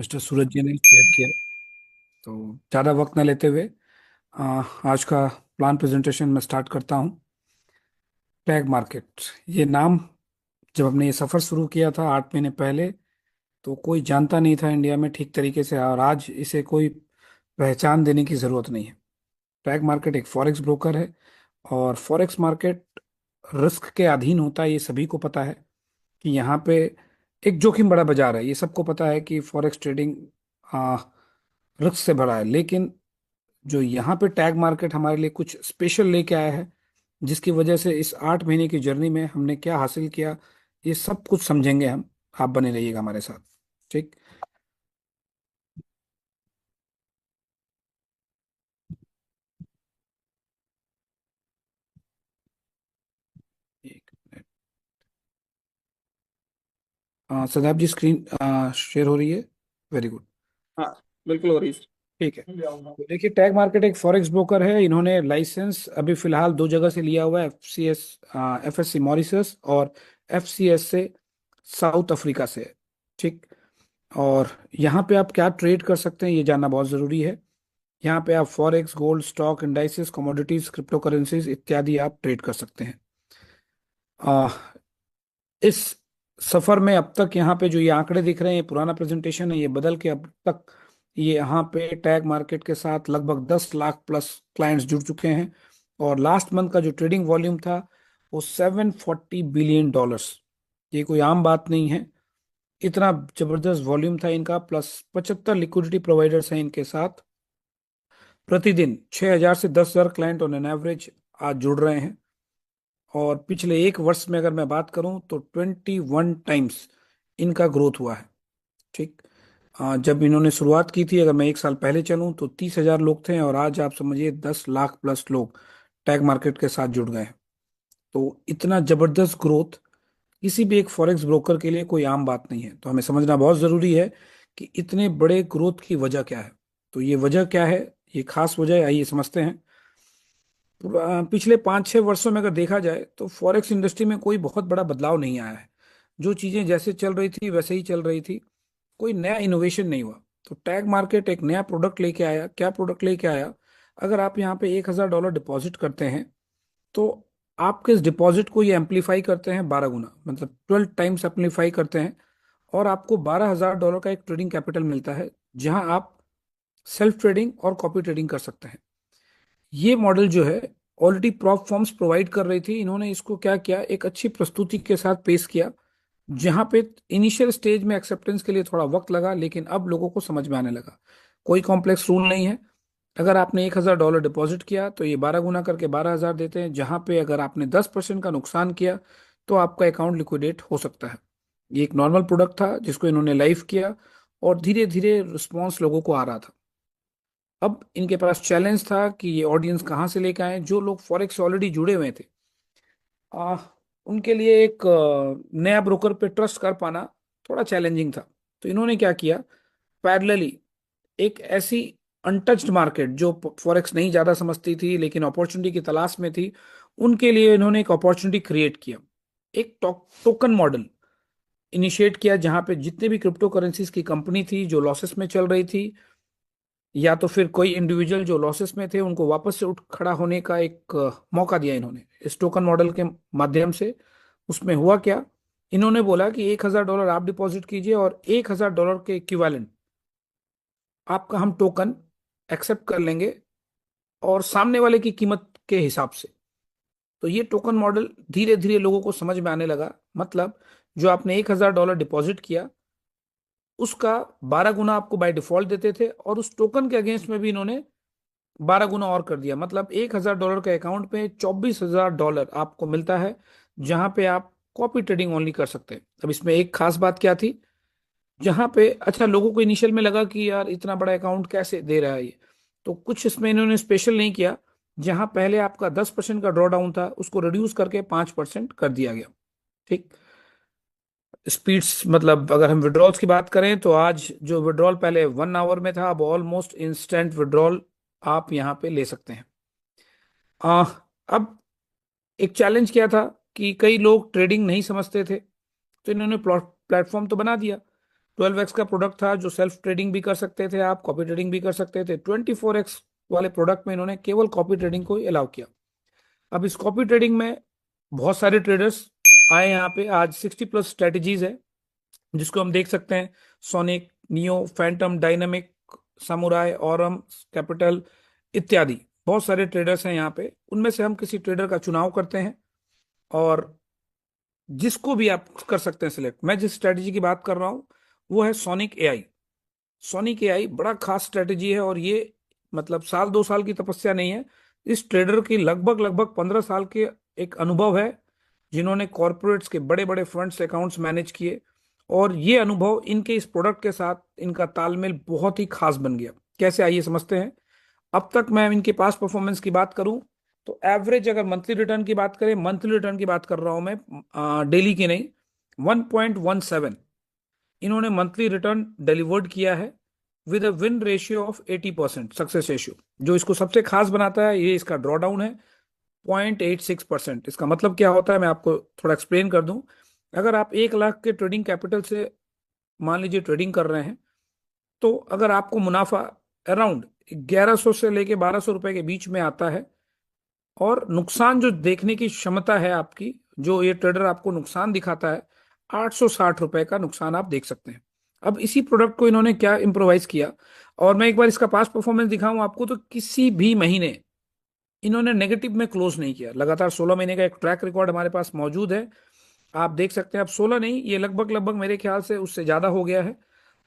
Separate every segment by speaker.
Speaker 1: Mister सूरज जी ने share किया। तो ज़्यादा वक्त न लेते हुए आ, आज का प्लान प्रेजेंटेशन मैं स्टार्ट करता हूँ। टैग मार्केट, ये नाम जब हमने ये सफ़र शुरू किया था 8 महीने पहले, तो कोई जानता नहीं था इंडिया में ठीक तरीके से, और आज इसे कोई पहचान देने की ज़रूरत नहीं है। टैग मार्केट एक फॉरेक्स ब्रोकर है, और फॉरेक्स मार्केट रिस्क के अधीन होता है। ये सभी को पता है कि यहाँ पे एक जोखिम बड़ा बाजार है। ये सबको पता है कि फॉरेक्स ट्रेडिंग रिस्क से भरा है, लेकिन जो यहाँ पे टैग मार्केट हमारे लिए कुछ स्पेशल लेके आया है, जिसकी वजह से इस 8 महीने की जर्नी में हमने क्या हासिल किया, ये सब कुछ समझेंगे हम। आप बने रहिएगा हमारे साथ। ठीक। एक मिनट। सदाब जी, स्क्रीन शेयर हो रही है? Very good.
Speaker 2: हाँ, बिल्कुल हो रही है।
Speaker 1: ठीक है। तो देखिए, टैग मार्केट एक फॉरेक्स ब्रोकर है। इन्होंने लाइसेंस अभी फिलहाल दो जगह से लिया हुआ है, एफ एस सी मॉरिशस और FCS से साउथ अफ्रीका से है। ठीक। और यहाँ पे आप क्या ट्रेड कर सकते हैं, ये जानना बहुत ज़रूरी है। यहाँ पे आप forex, gold, stock, indices, commodities, crypto currencies इत्यादि आप ट्रेड कर सकते हैं। आ, इस सफर में अब तक यहाँ पे जो ये आंकड़े दिख रहे हैं, ये पुराना प्रेजेंटेशन है, ये बदल के अब तक ये यहाँ पे टैग मार्केट के साथ लगभग 10 लाख प्लस क्लाइंट्स जुड़ चुके हैं। और लास्ट मंथ का जो ट्रेडिंग वॉल्यूम था, वो $740 बिलियन। ये कोई आम बात नहीं है। इतना जबरदस्त वॉल्यूम था इनका, प्लस 75 लिक्विडिटी प्रोवाइडर्स हैं इनके साथ। प्रतिदिन 6,000 से 10,000 क्लाइंट ऑन एन एवरेज आज जुड़ रहे हैं। और पिछले एक वर्ष में अगर मैं बात करूं तो 21 टाइम्स इनका ग्रोथ हुआ है। ठीक। जब इन्होंने शुरुआत की थी, अगर मैं एक साल पहले चलूं तो 30,000 लोग थे, और आज आप समझिए 10 लाख प्लस लोग टैग मार्केट के साथ जुड़ गए हैं। तो इतना जबरदस्त ग्रोथ किसी भी एक फॉरेक्स ब्रोकर के लिए कोई आम बात नहीं है। तो हमें समझना बहुत जरूरी है कि इतने बड़े ग्रोथ की वजह क्या है। तो ये वजह क्या है, ये खास वजह है, आइए समझते हैं। पिछले 5-6 वर्षों में अगर देखा जाए तो फॉरेक्स इंडस्ट्री में कोई बहुत बड़ा बदलाव नहीं आया है। जो चीजें जैसे चल रही थी वैसे ही चल रही थी। कोई नया इनोवेशन नहीं हुआ। तो टैग मार्केट एक नया प्रोडक्ट लेके आया। क्या प्रोडक्ट लेके आया? अगर आप यहाँ पे $1,000 डिपॉजिट करते हैं, तो आपके इस डिपॉजिट को ये एम्पलीफाई करते हैं 12 गुना, मतलब 12 टाइम्स एम्पलीफाई करते हैं। और आपको $12,000 का एक ट्रेडिंग कैपिटल मिलता है, जहां आप सेल्फ ट्रेडिंग और कॉपी ट्रेडिंग कर सकते हैं। ये मॉडल जो है, ऑलरेडी प्रॉप फॉर्म्स प्रोवाइड कर रही थी, इन्होंने इसको क्या किया, एक अच्छी प्रस्तुति के साथ पेश किया। जहां पे इनिशियल स्टेज में एक्सेप्टेंस के लिए थोड़ा वक्त लगा, लेकिन अब लोगों को समझ में आने लगा। कोई कॉम्प्लेक्स रूल नहीं है। अगर आपने $1,000 डिपॉजिट किया तो ये 12 गुना करके 12,000 देते हैं। जहां पे अगर आपने 10% का नुकसान किया तो आपका अकाउंट लिक्विडेट हो सकता है। ये एक नॉर्मल प्रोडक्ट था जिसको इन्होंने लाइव किया, और धीरे धीरे रिस्पॉन्स लोगों को आ रहा था। अब इनके पास चैलेंज था कि ये ऑडियंस कहाँ से लेकर आए। जो लोग फॉरेक्स से ऑलरेडी जुड़े हुए थे, आ, उनके लिए एक नया ब्रोकर पे ट्रस्ट कर पाना थोड़ा चैलेंजिंग था। तो इन्होंने क्या किया, पैरेलली एक ऐसी अनटच्ड मार्केट जो फॉरेक्स नहीं ज्यादा समझती थी लेकिन अपॉर्चुनिटी की तलाश में थी, उनके लिए इन्होंने एक अपॉर्चुनिटी क्रिएट किया। एक टोकन मॉडल इनिशिएट किया, जहां पे जितने भी क्रिप्टो करेंसीज की कंपनी थी जो लॉसेस में चल रही थी, या तो फिर कोई इंडिविजुअल जो लॉसेस में थे, उनको वापस से उठ खड़ा होने का एक मौका दिया इन्होंने इस टोकन मॉडल के माध्यम से। उसमें हुआ क्या, इन्होंने बोला कि $1,000 आप डिपॉजिट कीजिए, और $1,000 के इक्विवेलेंट आपका हम टोकन एक्सेप्ट कर लेंगे, और सामने वाले की कीमत के हिसाब से। तो ये टोकन मॉडल धीरे धीरे लोगों को समझ में आने लगा। मतलब जो आपने $1,000 डिपॉजिट किया, उसका 12 गुना आपको बाय डिफॉल्ट देते थे, और उस टोकन के अगेंस्ट में भी इन्होंने 12 गुना और कर दिया। मतलब $1,000 के अकाउंट पे $24,000 आपको मिलता है, जहां पे आप कॉपी ट्रेडिंग ओनली कर सकते हैं। अब इसमें एक खास बात क्या थी, जहां पे अच्छा लोगों को इनिशियल में लगा कि यार इतना बड़ा अकाउंट कैसे दे रहा है ये। तो कुछ इसमें इन्होंने स्पेशल नहीं किया। जहां पहले आपका 10% का ड्रॉ डाउन था, उसको रिड्यूस करके 5% कर दिया गया। ठीक। स्पीड्स, मतलब अगर हम विड्रॉल्स की बात करें तो आज जो विड्रॉल पहले 1 आवर में था, अब ऑलमोस्ट इंस्टेंट विड्रॉल आप यहाँ पे ले सकते हैं। आ, अब एक चैलेंज क्या था कि कई लोग ट्रेडिंग नहीं समझते थे, तो इन्होंने प्लेटफॉर्म तो बना दिया, 12x का प्रोडक्ट था जो सेल्फ ट्रेडिंग भी कर सकते थे, आप कॉपी ट्रेडिंग भी कर सकते थे। 24x वाले प्रोडक्ट में इन्होंने केवल कॉपी ट्रेडिंग को अलाउ किया। अब इस कॉपी ट्रेडिंग में बहुत सारे ट्रेडर्स आए यहाँ पे। आज 60+ स्ट्रेटजीज है जिसको हम देख सकते हैं। Sonic, neo, Phantom, dynamic, samurai, Aurum, capital इत्यादि बहुत सारे ट्रेडर्स हैं यहाँ पे। उनमें से हम किसी ट्रेडर का चुनाव करते हैं और जिसको भी आप कर सकते हैं सिलेक्ट। मैं जिस स्ट्रेटजी की बात कर रहा हूँ वो है सोनिक एआई। सोनिक एआई बड़ा खास स्ट्रेटजी है और ये मतलब साल 2 साल की तपस्या नहीं है। इस ट्रेडर की लगभग लगभग 15 साल के एक अनुभव है, जिन्होंने कॉरपोरेट्स के बड़े बड़े फंड्स अकाउंट्स मैनेज किए। और ये अनुभव इनके इस प्रोडक्ट के साथ इनका तालमेल बहुत ही खास बन गया। कैसे, आइए समझते हैं। अब तक मैं इनके पास परफॉर्मेंस की बात करूं तो एवरेज, अगर मंथली रिटर्न की बात करें, मंथली रिटर्न की बात कर रहा हूं मैं, डेली की नहीं, 1.17 इन्होंने मंथली रिटर्न डिलीवर्ड किया है with a win ratio of 80%, success ratio. जो इसको सबसे खास बनाता है ये इसका ड्रॉडाउन है 0.86%। इसका मतलब क्या होता है, मैं आपको थोड़ा एक्सप्लेन कर दूं। अगर आप 1 लाख के ट्रेडिंग कैपिटल से मान लीजिए ट्रेडिंग कर रहे हैं, तो अगर आपको मुनाफा अराउंड 1100 से लेके 1200 रुपए के बीच में आता है, और नुकसान जो देखने की क्षमता है आपकी, जो ये ट्रेडर आपको नुकसान दिखाता है, 860 रुपए का नुकसान आप देख सकते हैं। अब इसी प्रोडक्ट को इन्होंने क्या इम्प्रोवाइज किया, और मैं एक बार इसका पास्ट परफॉर्मेंस दिखाऊं आपको, तो किसी भी महीने इन्होंने नेगेटिव में क्लोज नहीं किया। लगातार 16 महीने का एक ट्रैक रिकॉर्ड हमारे पास मौजूद है। आप देख सकते हैं, अब 16 नहीं, ये लगभग लगभग मेरे ख्याल से उससे ज्यादा हो गया है,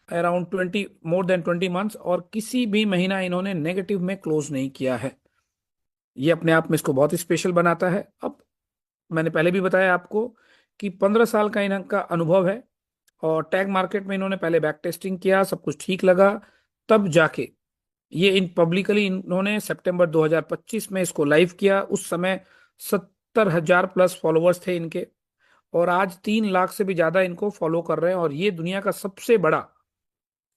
Speaker 1: अराउंड 20, मोर देन 20 मंथ्स, और किसी भी महीना इन्होंने नेगेटिव में क्लोज नहीं किया है। ये अपने आप में इसको बहुत ही स्पेशल बनाता है। अब मैंने पहले भी बताया आपको कि 15 साल का इनका अनुभव है, और टैग मार्केट में इन्होंने पहले बैक टेस्टिंग किया, सब कुछ ठीक लगा, तब जाके ये इन पब्लिकली इन्होंने सितंबर 2025 में इसको लाइव किया। उस समय 70,000+ फॉलोअर्स थे इनके, और आज 3 लाख से भी ज्यादा इनको फॉलो कर रहे हैं। और ये दुनिया का सबसे बड़ा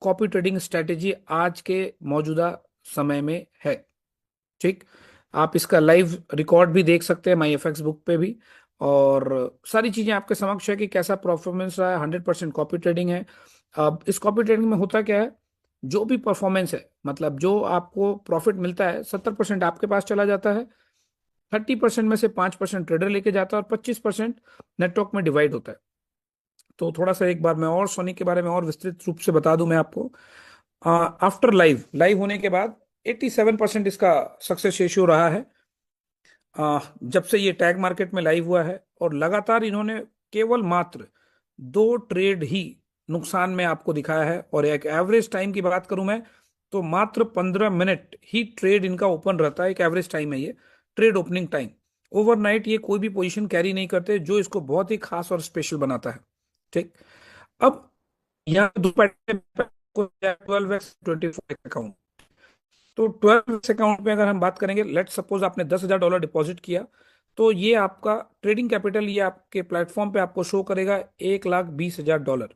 Speaker 1: कॉपी ट्रेडिंग स्ट्रेटेजी आज के मौजूदा समय में है। ठीक, आप इसका लाइव रिकॉर्ड भी देख सकते हैं माई एफ एक्स बुक पे भी, और सारी चीजें आपके समक्ष है कि कैसा परफॉर्मेंस रहा है। 100% कॉपी ट्रेडिंग है। अब इस कॉपी ट्रेडिंग में होता क्या है, जो भी परफॉर्मेंस है, मतलब जो आपको प्रॉफिट मिलता है, 70% आपके पास चला जाता है, 30% में से 5% ट्रेडर लेके जाता है, और 25% नेटवर्क में डिवाइड होता है। तो थोड़ा सा एक बार मैं और सोनी के बारे में और विस्तृत रूप से बता दूं मैं आपको। आफ्टर लाइव लाइव होने के बाद 87% इसका सक्सेस रेशियो रहा है, जब से ये टैग मार्केट में लाइव हुआ है। और लगातार इन्होंने केवल मात्र 2 ट्रेड ही नुकसान में आपको दिखाया है। और एक एवरेज टाइम की बात करूं मैं, तो मात्र 15 मिनट ही ट्रेड इनका ओपन रहता है। एक एवरेज टाइम है ये, ट्रेड ओपनिंग टाइम। ओवरनाइट ये कोई भी पोजीशन कैरी नहीं करते, जो इसको बहुत ही खास और स्पेशल बनाता है। ठीक, अब यहाँ 12x 24 तो 12 अकाउंट में अगर हम बात करेंगे, लेट सपोज आपने $10,000 डिपॉजिट किया, तो ये आपका ट्रेडिंग कैपिटल ये आपके प्लेटफॉर्म पे आपको शो करेगा $1,20,000।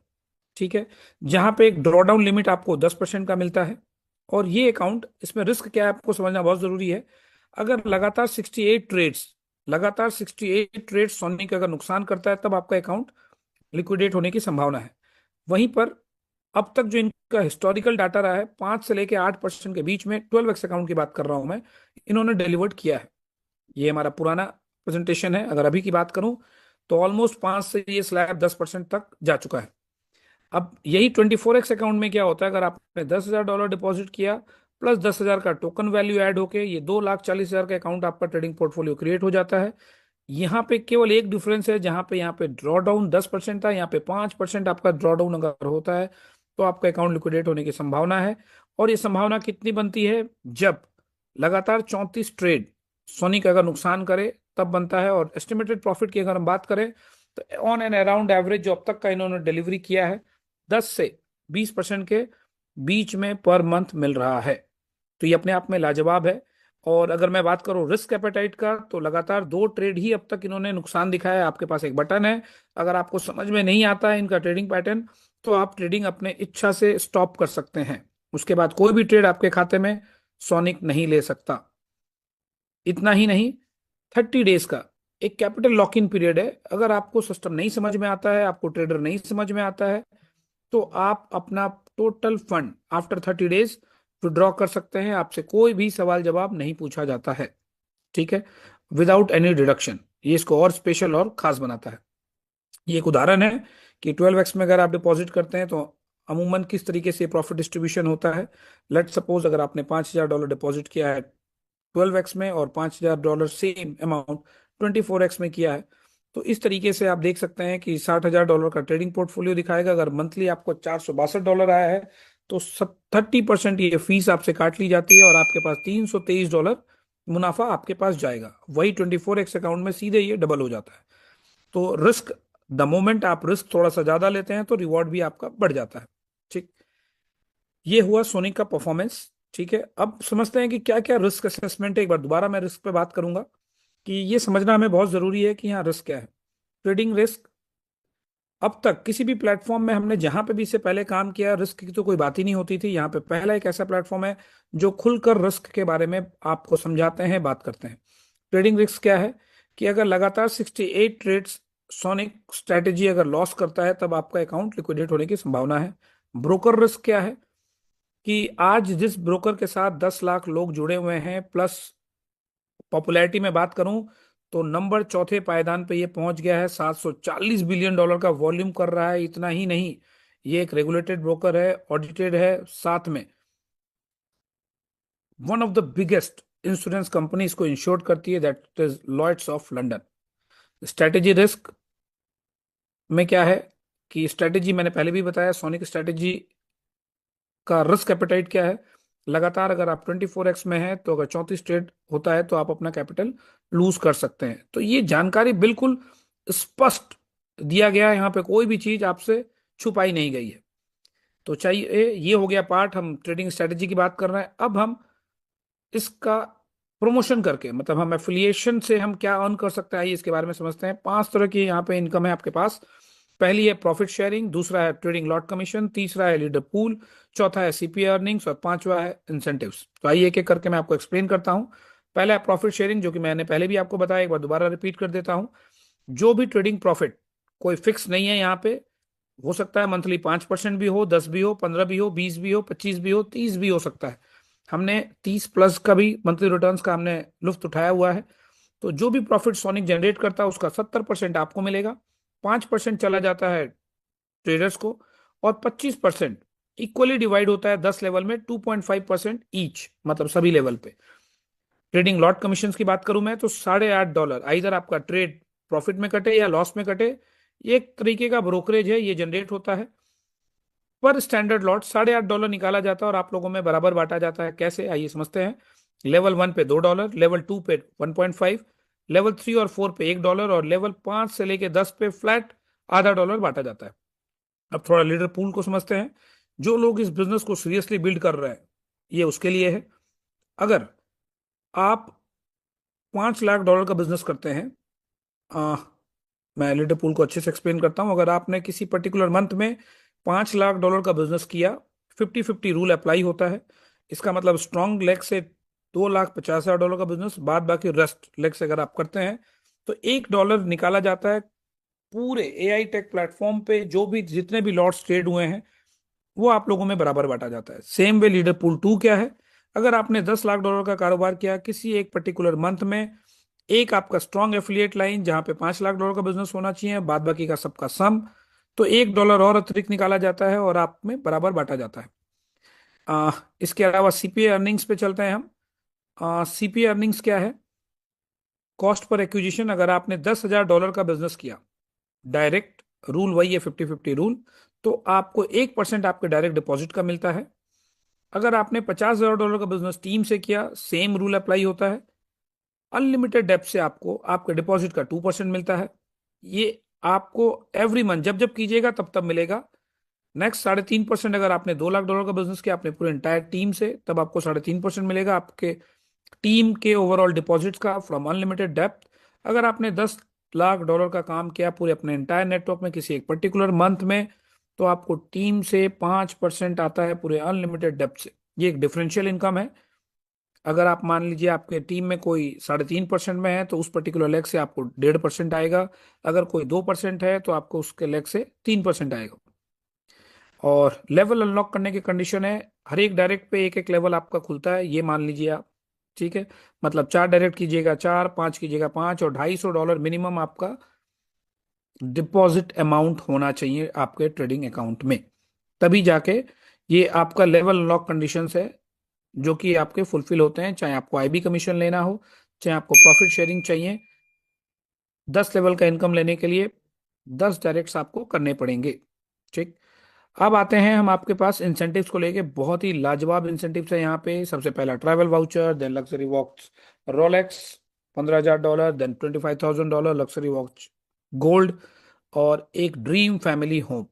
Speaker 1: ठीक है, जहां पे एक ड्रॉडाउन लिमिट आपको 10% का मिलता है। और ये अकाउंट, इसमें रिस्क क्या है आपको समझना बहुत जरूरी है। अगर लगातार 68 ट्रेड्स सोनी का अगर नुकसान करता है, तब आपका अकाउंट लिक्विडेट होने की संभावना है। वहीं पर अब तक जो इनका हिस्टोरिकल डाटा रहा है, 5 से लेके 8% के बीच में, 12x अकाउंट की बात कर रहा हूं मैं, इन्होंने डिलीवर्ड किया है। ये हमारा पुराना प्रेजेंटेशन है। अगर अभी की बात करूं तो ऑलमोस्ट 5 से ये स्लैब 10% तक जा चुका है। अब यही 24x अकाउंट में क्या होता है, अगर आपने $10,000 डिपॉजिट किया, प्लस 10,000 का टोकन वैल्यू ऐड होके ये 2,40,000 का अकाउंट आपका ट्रेडिंग पोर्टफोलियो क्रिएट हो जाता है। यहाँ पे केवल एक डिफरेंस है, जहां पे यहाँ पे ड्रॉ डाउन 10% था, यहाँ पे 5% आपका ड्रॉ डाउन अगर होता है, तो आपका अकाउंट लिक्विडेट होने की संभावना है। और ये संभावना कितनी बनती है, जब लगातार 34 ट्रेड सोनी का अगर नुकसान करे, तब बनता है। और एस्टिमेटेड प्रॉफिट की अगर हम बात करें, तो ऑन एंड अराउंड एवरेज जो अब तक का इन्होंने डिलीवरी किया है, 10 से 20% के बीच में पर मंथ मिल रहा है। तो ये अपने आप में लाजवाब है। और अगर मैं बात करूं रिस्क एपेटाइट का, तो लगातार 2 ट्रेड ही अब तक इन्होंने नुकसान दिखाया है। आपके पास एक बटन है, अगर आपको समझ में नहीं आता है इनका ट्रेडिंग पैटर्न, तो आप ट्रेडिंग अपने इच्छा से स्टॉप कर सकते हैं। उसके बाद कोई भी ट्रेड आपके खाते में सोनिक नहीं ले सकता। इतना ही नहीं, 30 डेज का एक कैपिटल लॉक इन पीरियड है। अगर आपको सिस्टम नहीं समझ में आता है, आपको ट्रेडर नहीं समझ में आता है, तो आप अपना total fund after 30 days withdraw कर सकते हैं। आपसे कोई भी सवाल जवाब नहीं पूछा जाता है, ठीक है, विदाउट एनी डिडक्शन। ये इसको और स्पेशल और खास बनाता है। ये एक उदाहरण है कि 12x में अगर आप डिपॉजिट करते हैं तो अमूमन किस तरीके से प्रॉफिट डिस्ट्रीब्यूशन होता है। लेट सपोज अगर आपने $5,000 डिपॉजिट किया है 12x में, और $5,000 सेम अमाउंट 24x में किया है, तो इस तरीके से आप देख सकते हैं कि $60,000 का ट्रेडिंग पोर्टफोलियो दिखाएगा। अगर मंथली आपको $462 आया है तो 30% ये फीस आपसे काट ली जाती है, और आपके पास $323 मुनाफा आपके पास जाएगा। वही 24x अकाउंट में सीधे ये डबल हो जाता है। तो रिस्क, द मोमेंट आप रिस्क थोड़ा सा ज्यादा लेते हैं तो रिवॉर्ड भी आपका बढ़ जाता है। ठीक, ये हुआ सोनी का परफॉर्मेंस। ठीक है, अब समझते हैं कि क्या क्या रिस्क असेसमेंट है। एक बार दोबारा मैं रिस्क पे बात करूंगा कि ये समझना हमें बहुत जरूरी है कि यहाँ रिस्क क्या है। ट्रेडिंग रिस्क, अब तक किसी भी प्लेटफॉर्म में हमने जहां पे भी इससे पहले काम किया, रिस्क की तो कोई बात ही नहीं होती थी। यहाँ पे पहला एक ऐसा प्लेटफॉर्म है जो खुलकर रिस्क के बारे में आपको समझाते हैं, बात करते हैं। ट्रेडिंग रिस्क क्या है कि अगर लगातार 68 ट्रेड्स सोनिक स्ट्रेटेजी अगर लॉस करता है तब आपका अकाउंट लिक्विडेट होने की संभावना है। ब्रोकर रिस्क क्या है कि आज जिस ब्रोकर के साथ 10 लाख लोग जुड़े हुए हैं, प्लस पॉपुलैरिटी में बात करूं तो नंबर चौथे पायदान पे ये पहुंच गया है, $740 बिलियन का वॉल्यूम कर रहा है। इतना ही नहीं, ये एक रेगुलेटेड ब्रोकर है, ऑडिटेड है, साथ में one of the biggest insurance company इसको इंश्योर करती है, that is Lloyd's of London. Strategy risk में क्या है कि स्ट्रेटेजी मैंने पहले भी बताया, सोनिक स्ट्रेटेजी का रिस्क एपेटाइट क्या है। लगातार अगर आप 24x में हैं तो अगर 34 ट्रेड होता है तो आप अपना कैपिटल लूज कर सकते हैं। तो ये जानकारी बिल्कुल स्पष्ट दिया गया है, यहाँ पे कोई भी चीज आपसे छुपाई नहीं गई है। तो चाहिए, ये हो गया पार्ट, हम ट्रेडिंग स्ट्रेटेजी की बात कर रहे हैं। अब हम इसका प्रमोशन करके, मतलब हम एफिलिएशन से हम क्या अर्न कर सकते हैं, आइए इसके बारे में समझते हैं। 5 तरह की यहाँ पे इनकम है आपके पास। पहली है प्रॉफिट शेयरिंग, दूसरा है ट्रेडिंग लॉट कमीशन, तीसरा है लीडर पूल, चौथा है सीपी अर्निंग्स, और पांचवा है इंसेंटिव्स। तो आइए एक एक करके मैं आपको एक्सप्लेन करता हूँ। पहला है प्रॉफिट शेयरिंग, जो कि मैंने पहले भी आपको बताया, एक बार दोबारा रिपीट कर देता हूँ। जो भी ट्रेडिंग प्रॉफिट, कोई फिक्स नहीं है यहाँ पे, हो सकता है मंथली 5% भी हो, 10 भी हो, 15 भी हो, 20 भी हो, 25 भी हो, 30 भी हो सकता है। हमने 30+ का भी मंथली रिटर्न्स का हमने लुफ्त उठाया हुआ है। तो जो भी प्रॉफिट सोनिक जनरेट करता है उसका 70% आपको मिलेगा, 5% चला जाता है ट्रेडर्स को, और 25% इक्वली डिवाइड होता है 10 लेवल में, 2.5% ईच, मतलब सभी लेवल पे। ट्रेडिंग लॉट कमीशन की बात करूं मैं तो $8.5 इधर आपका ट्रेड प्रॉफिट में कटे या लॉस में कटे, ये एक तरीके का ब्रोकरेज है, ये जनरेट होता है। पर स्टैंडर्ड लॉट $8.5 निकाला जाता है और आप लोगों में बराबर बांटा जाता है। कैसे, आइए समझते हैं। लेवल 1 पे $2, लेवल 2 पे 1.5, लेवल 3 और 4 पे $1, और लेवल 5 से लेके 10 पे फ्लैट $0.5 बांटा जाता है। अब थोड़ा लीडर पूल को समझते हैं। जो लोग इस बिजनेस को सीरियसली बिल्ड कर रहे हैं, ये उसके लिए है। अगर आप $5 लाख का बिजनेस करते हैं, आ, मैं लीडर पूल को अच्छे से एक्सप्लेन करता हूं। अगर आपने किसी पर्टिकुलर मंथ में $5 लाख का बिजनेस किया, 50-50 रूल अप्लाई होता है। इसका मतलब स्ट्रॉन्ग लेग से $2,50,000 का बिजनेस, बाद बाकी रेस्ट लेग से अगर आप करते हैं तो $1 निकाला जाता है। पूरे एआई टेक प्लेटफॉर्म पे जो भी जितने भी लॉट्स ट्रेड हुए हैं वो आप लोगों में बराबर बांटा जाता है। सेम वे लीडर पूल 2 क्या है, अगर आपने $10 लाख का कारोबार किया किसी एक पर्टिकुलर मंथ में, एक आपका स्ट्रॉन्ग एफिलिएट लाइन जहां पे $5 लाख का बिजनेस होना चाहिए, बाद बाकी का सबका सम, तो $1 और अतिरिक्त निकाला जाता है और आप में बराबर बांटा जाता है। इसके अलावा सीपीए अर्निंग्स पे चलते हैं हम। सीपीए अर्निंग्स क्या है, कॉस्ट पर एक्विजिशन। अगर आपने $10,000 का बिजनेस किया डायरेक्ट, रूल वही है 50-50 रूल, तो आपको 1% आपके डायरेक्ट डिपॉजिट का मिलता है। अगर आपने $50,000 का बिजनेस टीम से किया, सेम रूल अप्लाई होता है। अनलिमिटेड डेप्थ से आपको आपके डिपॉजिट का 2% मिलता है। ये आपको एवरी मंथ जब जब कीजिएगा तब तब मिलेगा। नेक्स्ट 3.5%, अगर आपने $2 लाख का बिजनेस किया अपने पूरे इंटायर टीम से, तब आपको 3.5% मिलेगा आपके टीम के ओवरऑल डिपॉजिट्स का फ्रॉम अनलिमिटेड डेप्थ। अगर आपने $10 लाख का काम किया पूरे अपने इंटायर नेटवर्क में किसी एक पर्टिकुलर मंथ में, तो आपको टीम से 5% आता है पूरे अनलिमिटेड डेप्थ से। ये एक डिफरेंशियल इनकम है। अगर आप मान लीजिए आपके टीम में कोई 3.5% में है तो उस पर्टिकुलर लेग से आपको 1.5% आएगा। अगर कोई 2% है तो आपको उसके लेग से 3% आएगा। और लेवल अनलॉक करने की कंडीशन है, हर एक डायरेक्ट पे एक एक लेवल आपका खुलता है, ये मान लीजिए आप। ठीक है, मतलब 4 डायरेक्ट कीजिएगा 4, 5 कीजिएगा 5, और $250 मिनिमम आपका डिपॉजिट अमाउंट होना चाहिए आपके ट्रेडिंग अकाउंट में, तभी जाके ये आपका लेवल अनलॉक कंडीशंस है जो कि आपके फुलफिल होते हैं। चाहे आपको आईबी कमीशन लेना हो, चाहे आपको प्रॉफिट शेयरिंग चाहिए, 10 लेवल का इनकम लेने के लिए 10 डायरेक्ट्स आपको करने पड़ेंगे। ठीक। अब आते हैं हम आपके पास इंसेंटिव्स को लेके, बहुत ही लाजवाब इंसेंटिव्स है यहाँ पे। सबसे पहला travel voucher, then luxury watch Rolex $15,000, then $25,000 luxury watch gold, और एक ड्रीम फैमिली होम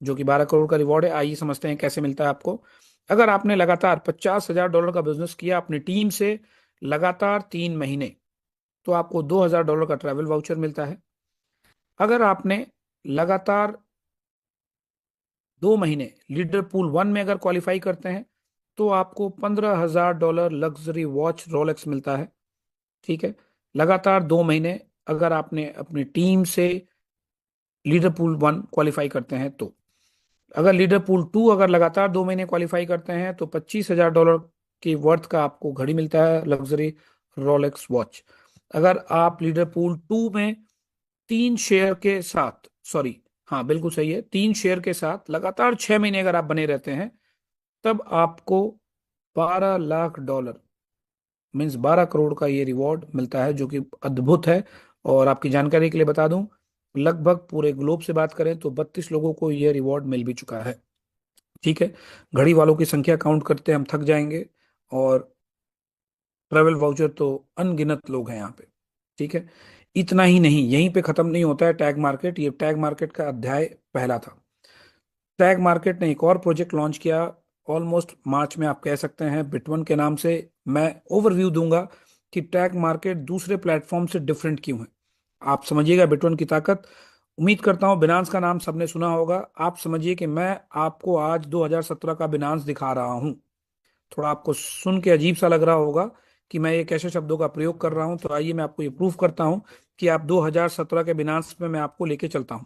Speaker 1: जो कि 12 करोड़ का रिवॉर्ड है। आइए समझते हैं कैसे मिलता है आपको। अगर आपने लगातार $50,000 का बिजनेस किया अपनी टीम से लगातार 3 महीने, तो आपको $2,000 का ट्रैवल वाउचर मिलता है। अगर आपने लगातार 2 महीने लीडर पूल 1 में अगर क्वालिफाई करते हैं, तो आपको $15,000 लग्जरी वॉच रोलेक्स मिलता है। ठीक है, लगातार 2 महीने अगर आपने अपनी टीम से लीडर पूल 1 क्वालिफाई करते हैं तो। अगर लीडर पूल 2 अगर लगातार 2 महीने क्वालिफाई करते हैं, तो $25,000 की वर्थ का आपको घड़ी मिलता है, लग्जरी रोलेक्स वॉच। अगर आप लीडर पूल 2 में 3 शेयर के साथ, सॉरी, हाँ बिल्कुल सही है, 3 शेयर के साथ लगातार 6 महीने अगर आप बने रहते हैं, तब आपको $12 लाख, मीन्स 12 करोड़ का ये रिवॉर्ड मिलता है, जो कि अद्भुत है। और आपकी जानकारी के लिए बता दूं, लगभग पूरे ग्लोब से बात करें तो 32 लोगों को यह रिवॉर्ड मिल भी चुका है। ठीक है, घड़ी वालों की संख्या काउंट करते हम थक जाएंगे, और ट्रेवल वाउचर तो अनगिनत लोग हैं यहाँ पे। ठीक है, इतना ही नहीं, यहीं पे खत्म नहीं होता है टैग मार्केट, ये टैग मार्केट का अध्याय पहला था। टैग मार्केट ने एक और प्रोजेक्ट लॉन्च किया ऑलमोस्ट मार्च में, आप कह सकते हैं, बिटवन के नाम से। मैं ओवरव्यू दूंगा कि टैग मार्केट दूसरे प्लेटफॉर्म से डिफरेंट क्यों है। आप समझिएगा बिटवन की ताकत। उम्मीद करता हूं बिनांस का नाम सबने सुना होगा। आप समझिए कि मैं आपको आज 2017 का बिनांस दिखा रहा हूं। थोड़ा आपको सुन के अजीब सा लग रहा होगा कि मैं ये कैसे शब्दों का प्रयोग कर रहा हूं, तो आइए मैं आपको ये प्रूफ करता हूं कि आप 2017 के बिनांस में मैं आपको लेके चलता हूं।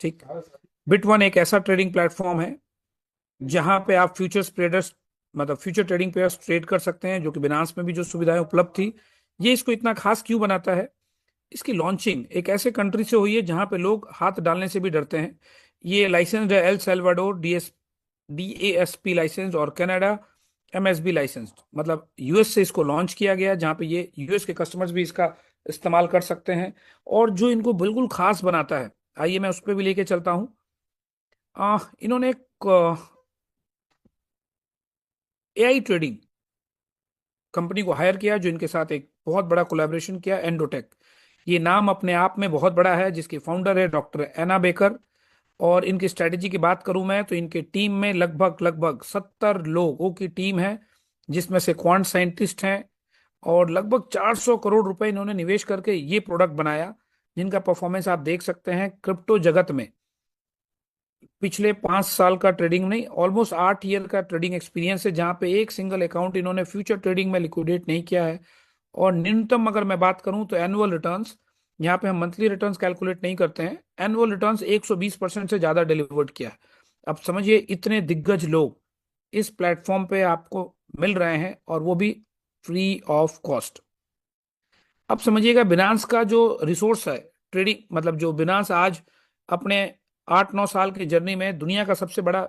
Speaker 1: ठीक। बिटवन एक ऐसा ट्रेडिंग प्लेटफॉर्म है जहां पे आप फ्यूचर्स ट्रेडर्स, मतलब फ्यूचर ट्रेडिंग पेयर्स ट्रेड कर सकते हैं, जो कि बिनांस में भी जो सुविधाएं उपलब्ध थी। ये इसको इतना खास क्यों बनाता है? इसकी लॉन्चिंग एक ऐसे कंट्री से हुई है जहां पे लोग हाथ डालने से भी डरते हैं। ये लाइसेंस है एल सेल्वाडोर DASP लाइसेंस, और कनाडा MSB लाइसेंस। मतलब यूएस से इसको लॉन्च किया गया, जहां पे ये यूएस के कस्टमर्स भी इसका इस्तेमाल कर सकते हैं। और जो इनको बिल्कुल खास बनाता है, आइए मैं उस पर भी लेके चलता हूँ। इन्होंने एक AI ट्रेडिंग कंपनी को हायर किया, जो इनके साथ एक बहुत बड़ा कोलैबोरेशन किया, एंडोटेक। ये नाम अपने आप में बहुत बड़ा है, जिसके फाउंडर है डॉक्टर एना बेकर। और इनकी स्ट्रेटेजी की बात करूं मैं, तो इनके टीम में लगभग लगभग 70 लोगों की टीम है, जिसमें से क्वांट साइंटिस्ट हैं। और लगभग 400 करोड़ रुपए इन्होंने निवेश करके ये प्रोडक्ट बनाया, जिनका परफॉर्मेंस आप देख सकते हैं क्रिप्टो जगत में। पिछले 5 साल का ट्रेडिंग नहीं, ऑलमोस्ट 8 ईयर का ट्रेडिंग एक्सपीरियंस है, जहां पे एक सिंगल अकाउंट इन्होंने फ्यूचर ट्रेडिंग में लिक्विडेट नहीं किया है। और न्यूनतम अगर मैं बात करूं तो एनुअल रिटर्न्स, यहाँ पे हम मंथली रिटर्न्स कैलकुलेट नहीं करते हैं, एनुअल रिटर्न्स 120% से ज्यादा डिलीवर्ड किया है। अब समझिए, इतने दिग्गज लोग इस प्लेटफॉर्म पे आपको मिल रहे हैं, और वो भी फ्री ऑफ कॉस्ट। अब समझिएगा बिनांस का जो रिसोर्स है ट्रेडिंग, मतलब जो बिनांस आज अपने 8-9 साल की जर्नी में दुनिया का सबसे बड़ा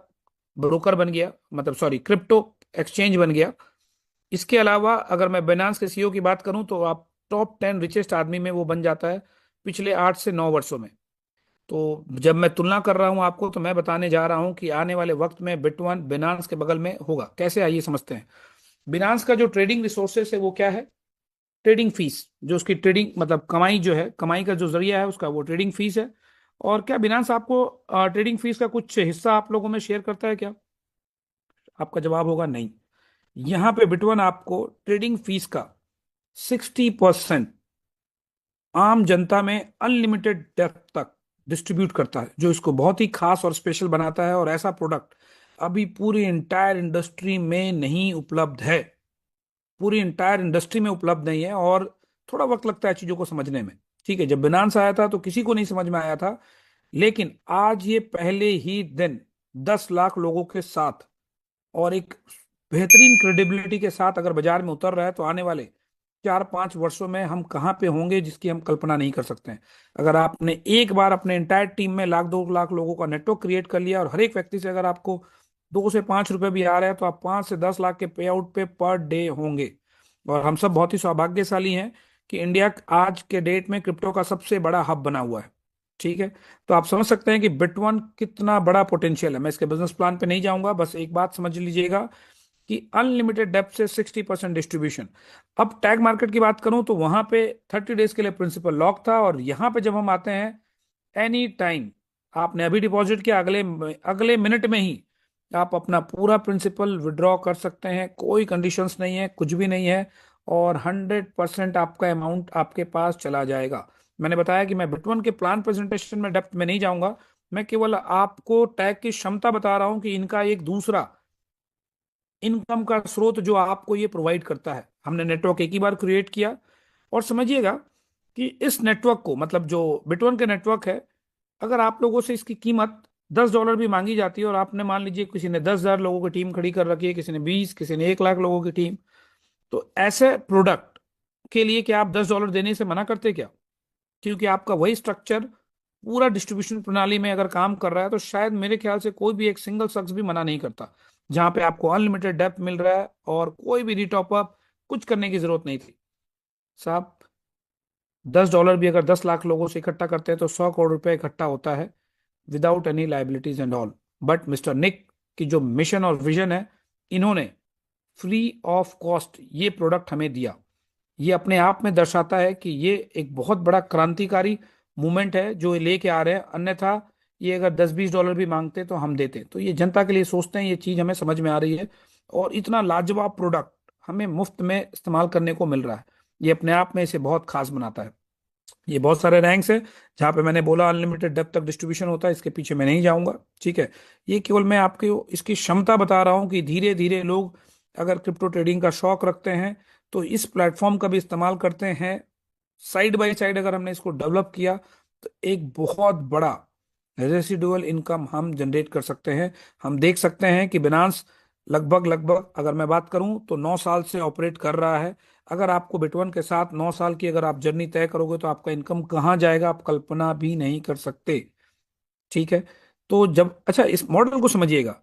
Speaker 1: ब्रोकर बन गया, मतलब सॉरी, क्रिप्टो एक्सचेंज बन गया। इसके अलावा अगर मैं बिनांस के सीईओ की बात करूं, तो आप टॉप 10 रिचेस्ट आदमी में वो बन जाता है पिछले 8 से 9 वर्षों में। तो जब मैं तुलना कर रहा हूं आपको, तो मैं बताने जा रहा हूं कि आने वाले वक्त में बिटवन बिनांस के बगल में होगा। कैसे, आइए समझते हैं। बिनांस का जो ट्रेडिंग रिसोर्सेस है वो क्या है? ट्रेडिंग फीस, जो उसकी ट्रेडिंग मतलब कमाई जो है, कमाई का जो जरिया है उसका, वो ट्रेडिंग फीस है। और क्या बिनांस आपको ट्रेडिंग फीस का कुछ हिस्सा आप लोगों में शेयर करता है क्या? आपका जवाब होगा नहीं। यहां पे बिटवन आपको ट्रेडिंग फीस का 60% आम जनता में अनलिमिटेड डेप्थ तक डिस्ट्रीब्यूट करता है, जो इसको बहुत ही खास और स्पेशल बनाता है। और ऐसा प्रोडक्ट अभी पूरी इंटायर इंडस्ट्री में नहीं उपलब्ध है, पूरी इंटायर इंडस्ट्री में उपलब्ध नहीं है। और थोड़ा वक्त लगता है चीजों को समझने में। ठीक है, जब बिनांस आया था तो किसी को नहीं समझ में आया था, लेकिन आज ये पहले ही दिन 10 लाख लोगों के साथ और एक बेहतरीन क्रेडिबिलिटी के साथ अगर बाजार में उतर रहा है, तो आने वाले 4-5 वर्षों में हम कहाँ पे होंगे जिसकी हम कल्पना नहीं कर सकते हैं। अगर आपने एक बार अपने एंटायर टीम में लाख 2 लाख लोगों का नेटवर्क क्रिएट कर लिया और हर एक व्यक्ति से अगर आपको 2 से 5 रुपए भी आ रहे हैं, तो आप 5 से 10 लाख के पे आउट पे पर डे होंगे। और हम सब बहुत ही सौभाग्यशाली हैं कि इंडिया आज के डेट में क्रिप्टो का सबसे बड़ा हब बना हुआ है। ठीक है। तो आप समझ सकते हैं कि बिटवन कितना बड़ा पोटेंशियल है। मैं इसके बिजनेस प्लान पे नहीं जाऊंगा, बस एक बात समझ लीजिएगा कि अनलिमिटेड डेप्थ से 60% डिस्ट्रीब्यूशन। अब टैग मार्केट की बात करूं तो वहां पे 30 डेज के लिए प्रिंसिपल लॉक था, और यहां पे जब हम आते हैं, एनी टाइम आपने अभी डिपॉजिट किया, अगले अगले मिनट में ही आप अपना पूरा प्रिंसिपल विड्रॉ कर सकते हैं। कोई कंडीशंस नहीं है, कुछ भी नहीं है, और 100% आपका अमाउंट आपके पास चला जाएगा। मैंने बताया कि मैं बिटवन के प्लान प्रेजेंटेशन में डेप्थ में नहीं जाऊंगा। मैं केवल आपको टैग की क्षमता बता रहा हूं कि इनका एक दूसरा इनकम का स्रोत जो आपको ये प्रोवाइड करता है। हमने नेटवर्क एक ही बार क्रिएट किया, और समझिएगा कि इस नेटवर्क को, मतलब जो बिटवन के नेटवर्क है, अगर आप लोगों से इसकी कीमत $10 भी मांगी जाती है, और आपने मान लीजिए किसी ने 10,000 लोगों की टीम खड़ी कर रखी है, किसी ने 20, किसी ने 1 लाख लोगों की टीम, तो ऐसे प्रोडक्ट के लिए क्या आप $10 देने से मना करते क्या? क्योंकि आपका वही स्ट्रक्चर पूरा डिस्ट्रीब्यूशन प्रणाली में अगर काम कर रहा है, तो शायद मेरे ख्याल से कोई भी एक सिंगल शख्स भी मना नहीं करता। जहां पे आपको अनलिमिटेड डेप्थ मिल रहा है और कोई भी रीटॉप अप कुछ करने की जरूरत नहीं थी साहब। $10 भी अगर 10 लाख लोगों से इकट्ठा करते हैं तो 100 करोड़ रुपए इकट्ठा होता है, without any liabilities and all. But mister Nick की जो मिशन और विजन है, इन्होंने फ्री ऑफ कॉस्ट ये प्रोडक्ट हमें दिया। ये अपने आप में दर्शाता है कि ये एक बहुत बड़ा क्रांतिकारी मूवमेंट है जो ये लेके आ रहे हैं। अन्यथा ये अगर 10-20 डॉलर भी मांगते तो हम देते। तो ये जनता के लिए सोचते हैं, ये चीज हमें समझ में आ रही है, और इतना लाजवाब प्रोडक्ट हमें मुफ्त में इस्तेमाल करने को मिल रहा है। ये अपने आप में इसे बहुत खास बनाता है। ये बहुत सारे रैंक्स हैं जहां पे मैंने बोला अनलिमिटेड डेप्थ तक डिस्ट्रीब्यूशन होता है, इसके पीछे मैं नहीं जाऊंगा। ठीक है। ये केवल मैं आपको इसकी क्षमता बता रहा हूं कि धीरे धीरे लोग अगर क्रिप्टो ट्रेडिंग का शौक रखते हैं तो इस प्लेटफॉर्म का भी इस्तेमाल करते हैं। साइड बाय साइड अगर हमने इसको डेवलप किया, तो एक बहुत बड़ा रेसिडुअल इनकम हम जनरेट कर सकते हैं। हम देख सकते हैं कि बिनांस लगभग लगभग अगर मैं बात करूं तो 9 साल से ऑपरेट कर रहा है। अगर आपको बिटवन के साथ 9 साल की अगर आप जर्नी तय करोगे, तो आपका इनकम कहाँ जाएगा आप कल्पना भी नहीं कर सकते। ठीक है। तो जब अच्छा इस मॉडल को समझिएगा,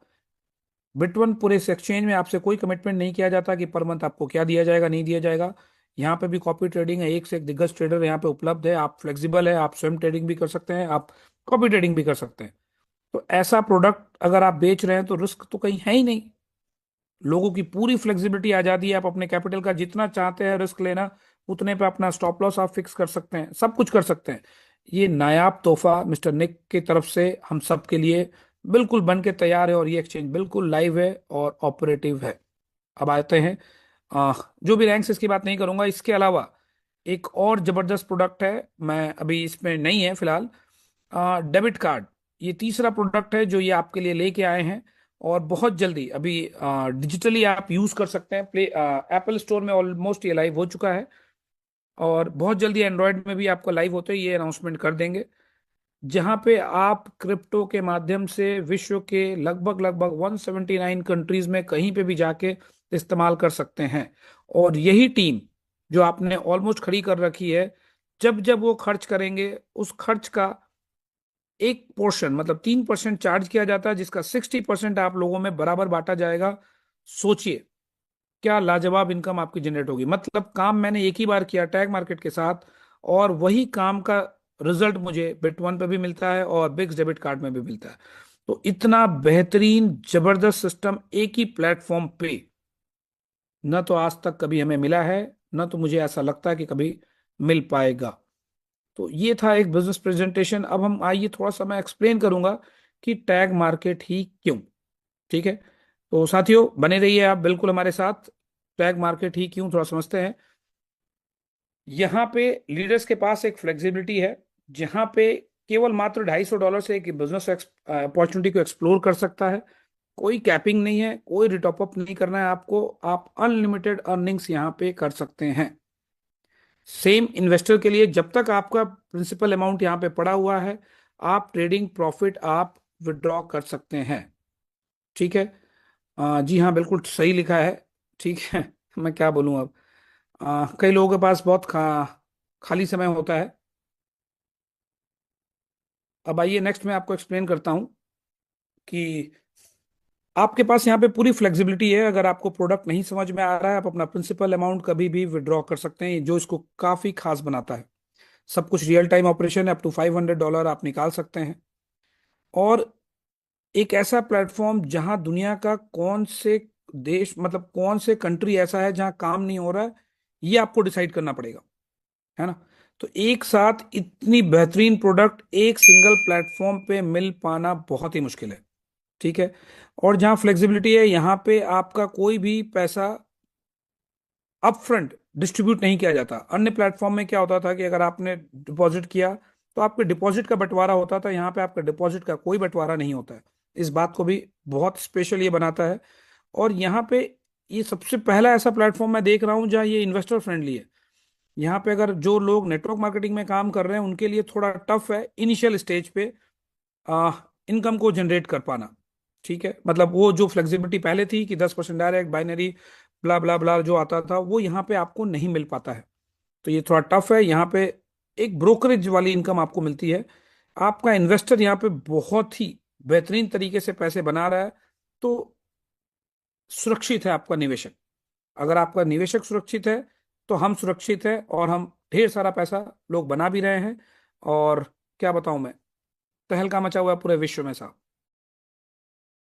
Speaker 1: बिटवन पूरे इस एक्सचेंज में आपसे कोई कमिटमेंट नहीं किया जाता कि पर मंथ आपको क्या दिया जाएगा नहीं दिया जाएगा। यहाँ पे भी कॉपी ट्रेडिंग है, एक से एक दिग्गज ट्रेडर यहाँ पे उपलब्ध है। आप फ्लेक्सिबल है, आप स्वयं ट्रेडिंग भी कर सकते हैं, आप कॉपी ट्रेडिंग भी कर सकते हैं। तो ऐसा प्रोडक्ट अगर आप बेच रहे हैं तो रिस्क तो कहीं है ही नहीं। लोगों की पूरी फ्लेक्सिबिलिटी आजादी है, आप अपने कैपिटल का जितना चाहते हैं रिस्क लेना, उतने पे अपना स्टॉप लॉस आप फिक्स कर सकते हैं, सब कुछ कर सकते हैं। ये नायाब तोहफा मिस्टर निक की तरफ से हम सब के लिए बिल्कुल बन के तैयार है, और ये एक्सचेंज बिल्कुल लाइव है और ऑपरेटिव है। अब आते हैं जो भी रैंक्स, इसकी बात नहीं करूंगा। इसके अलावा एक और जबरदस्त प्रोडक्ट है, मैं अभी इसमें नहीं है फिलहाल, डेबिट कार्ड। ये तीसरा प्रोडक्ट है जो ये आपके लिए लेके आए हैं, और बहुत जल्दी अभी डिजिटली आप यूज कर सकते हैं। प्ले एप्पल स्टोर में ऑलमोस्ट ये लाइव हो चुका है, और बहुत जल्दी एंड्रॉयड में भी आपको लाइव होते ही ये अनाउंसमेंट कर देंगे, जहां पे आप क्रिप्टो के माध्यम से विश्व के लगभग लगभग 179 कंट्रीज में कहीं पे भी जाके इस्तेमाल कर सकते हैं। और यही टीम जो आपने ऑलमोस्ट खड़ी कर रखी है, जब जब वो खर्च करेंगे, उस खर्च का एक पोर्शन मतलब 3% चार्ज किया जाता है, जिसका 60% आप लोगों में बराबर बांटा जाएगा। सोचिए क्या लाजवाब इनकम आपकी जनरेट होगी। मतलब काम मैंने एक ही बार किया टैग मार्केट के साथ, और वही काम का रिजल्ट मुझे बिटवन पे भी मिलता है और बिग्स डेबिट कार्ड में भी मिलता है। तो इतना बेहतरीन जबरदस्त सिस्टम एक ही प्लेटफॉर्म पे न तो आज तक कभी हमें मिला है, न तो मुझे ऐसा लगता है कि कभी मिल पाएगा। तो ये था एक बिजनेस प्रेजेंटेशन। अब हम आइए थोड़ा सा मैं एक्सप्लेन करूंगा कि टैग मार्केट ही क्यों। ठीक है। तो साथियों बने रहिए आप बिल्कुल हमारे साथ। टैग मार्केट ही क्यों थोड़ा समझते हैं। यहाँ पे लीडर्स के पास एक फ्लेक्सिबिलिटी है, जहाँ पे केवल मात्र $250 से एक बिजनेस अपॉर्चुनिटी को एक्सप्लोर कर सकता है। कोई कैपिंग नहीं है, कोई रिटॉप अप नहीं करना है आपको, आप अनलिमिटेड अर्निंग्स यहाँ पे कर सकते हैं। सेम इन्वेस्टर के लिए, जब तक आपका प्रिंसिपल अमाउंट यहाँ पे पड़ा हुआ है, आप ट्रेडिंग प्रॉफिट आप विड्रॉ कर सकते हैं। ठीक है। जी हाँ, बिल्कुल सही लिखा है। ठीक है। मैं क्या बोलूँ अब। कई लोगों के पास बहुत खाली समय होता है। अब आइए नेक्स्ट मैं आपको एक्सप्लेन करता हूँ कि आपके पास यहाँ पे पूरी फ्लेक्सिबिलिटी है। अगर आपको प्रोडक्ट नहीं समझ में आ रहा है, आप अपना प्रिंसिपल अमाउंट कभी भी विड्रॉ कर सकते हैं, जो इसको काफी खास बनाता है। सब कुछ रियल टाइम ऑपरेशन है, अप टू $500 आप निकाल सकते हैं। और एक ऐसा प्लेटफॉर्म जहां दुनिया का कौन से देश, मतलब कौन से कंट्री ऐसा है जहां काम नहीं हो रहा है, ये आपको डिसाइड करना पड़ेगा, है ना। तो एक साथ इतनी बेहतरीन प्रोडक्ट एक सिंगल प्लेटफॉर्म पे मिल पाना बहुत ही मुश्किल है। ठीक है। और जहां फ्लेक्सिबिलिटी है, यहाँ पे आपका कोई भी पैसा अपफ्रंट डिस्ट्रीब्यूट नहीं किया जाता। अन्य प्लेटफॉर्म में क्या होता था कि अगर आपने डिपॉजिट किया तो आपके डिपॉजिट का बंटवारा होता था, यहाँ पे आपका डिपॉजिट का कोई बंटवारा नहीं होता है। इस बात को भी बहुत स्पेशल ये बनाता है। और यहाँ पे ये सबसे पहला ऐसा प्लेटफॉर्म मैं देख रहा हूँ जहाँ ये इन्वेस्टर फ्रेंडली है। यहाँ पे अगर जो लोग नेटवर्क मार्केटिंग में काम कर रहे हैं उनके लिए थोड़ा टफ है इनिशियल स्टेज पे इनकम को जनरेट कर पाना। ठीक है, मतलब वो जो फ्लेक्सिबिलिटी पहले थी कि 10% डायरेक्ट बाइनरी ब्ला ब्ला ब्ला जो आता था, वो यहाँ पे आपको नहीं मिल पाता है। तो ये थोड़ा टफ है। यहाँ पे एक ब्रोकरेज वाली इनकम आपको मिलती है। आपका इन्वेस्टर यहाँ पे बहुत ही बेहतरीन तरीके से पैसे बना रहा है। तो सुरक्षित है आपका निवेशक। अगर आपका निवेशक सुरक्षित है तो हम सुरक्षित है, और हम ढेर सारा पैसा लोग बना भी रहे हैं। और क्या बताऊं मैं, तहलका मचा हुआ है पूरे विश्व में साहब।